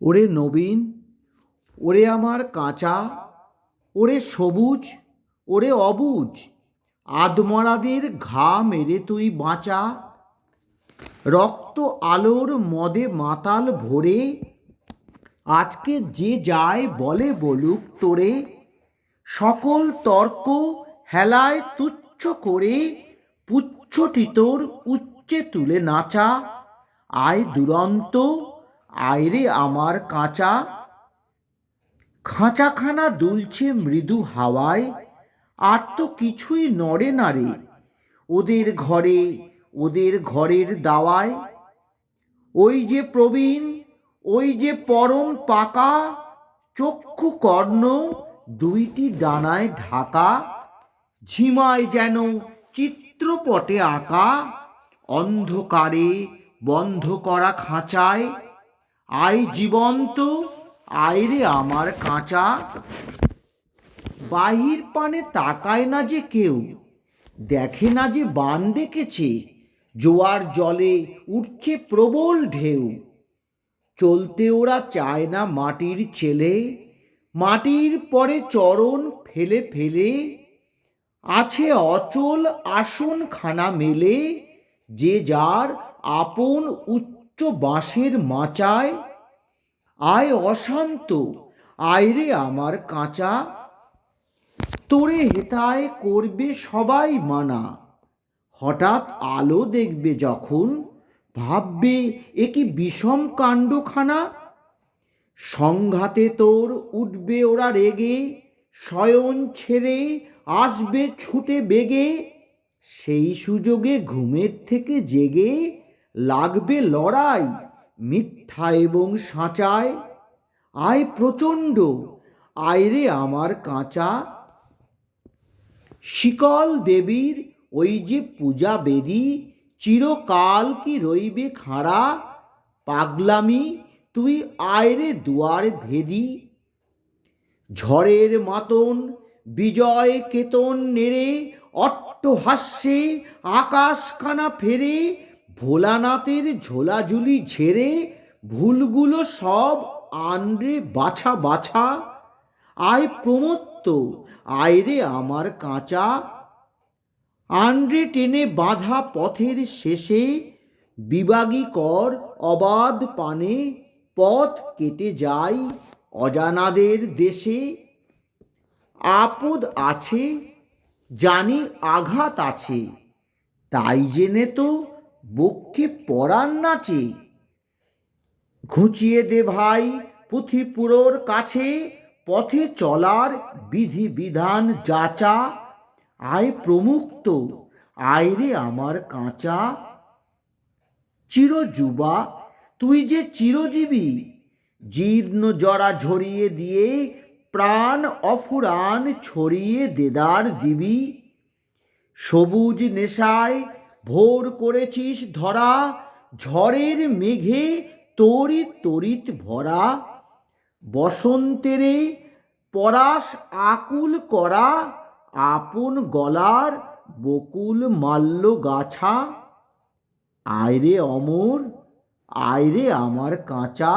ওরে নবীন, ওরে আমার কাঁচা, ওরে সবুজ, ওরে অবুজ, আদমরাদের ঘা মেরে তুই বাঁচা। রক্ত আলোর মদে মাতাল ভরে আজকে যে যায় বলে বলুক তোরে। সকল তর্ক হেলায় তুচ্ছ করে পুচ্ছটি তোর উচ্চে তুলে নাচা। আয় দুরন্ত, আয় রে আমার কাঁচা। খাঁচাখানা দুলছে মৃদু হাওয়ায়, আর তো কিছুই নড়ে না রে ওদের ঘরে, ওদের ঘরের দাওয়ায়। ওই যে প্রবীণ, ওই যে পরম পাকা, চক্ষু কর্ণ দুইটি ডানায় ঢাকা। ঝিমায় যেন চিত্রপটে আঁকা, অন্ধকারে বন্ধ করা খাঁচায়। আয় জীবন্ত, আয় রে আমার কাঁচা। বাহির পানে তাকায় না যে কেউ, দেখে না যে বান ডেকেছে, জোয়ার জলে উঠছে প্রবল ঢেউ। চলতে ওরা চায় না মাটির ছেলে, মাটির পরে চরণ ফেলে ফেলে। আছে অচল আসন খানা মেলে, যে যার আপন উচ্চ বাঁশের মাচায়। আয় অশান্ত, আয় রে আমার কাঁচা। তোরে হেতায় করবে সবাই মানা, হঠাৎ আলো দেখবে যখন ভাববে এ কি বিষম কাণ্ডখানা। সংঘাতে তোর উঠবে ওরা রেগে, শয়ন ছেড়ে আসবে ছুটে বেগে। সেই সুযোগে ঘুমের থেকে জেগে লাগবে লড়াই মিথ্যা এবং সাঁচায়। আয় প্রচণ্ড, আয় রে আমার কাঁচা। শিকল দেবীর ওই যে পূজা বেদী, চিরকাল কি রইবে খাড়া। পাগলামি, তুই আয় রে দুয়ার ভেদি। ঝড়ের মাতন বিজয় কেতন নেড়ে অট্টহাস্যে আকাশখানা ফেরে। ভোলানাথের ঝোলাঝুলি ঝেড়ে ভুলগুলো সব আনরে বাছা বাছা। আয় প্রমত্ত, আয় রে আমার কাঁচা। আনরে টেনে বাঁধা পথের শেষে বিবাগী কর অবাধ পানে, পথ কেটে যাই অজানাদের দেশে। আপদ আছে, জানি আঘাত আছে, তাই জেনে তো বক্ষে পরাণ নাচে। ঘুচিয়ে দে ভাই পুঁথিপুরোর কাছে, পথে চলার বিধি বিধান যাচা। আয় প্রমুক্ত, আয় রে আমার কাঁচা। চিরযুবা, তুই যে চিরজীবী, জীর্ণ জরা ঝরিয়ে দিয়ে প্রাণ অফুরান ছড়িয়ে দেদার দিবি। সবুজ নেশায় ভোর করেছিস ধরা, ঝড়ের মেঘে তড়িৎ তড়িৎ ভরা। বসন্তেরে পরাশ আকুল করা, আপন গলার বকুল মাল্য গাছা। আয় রে অমর, আয় রে আমার কাঁচা।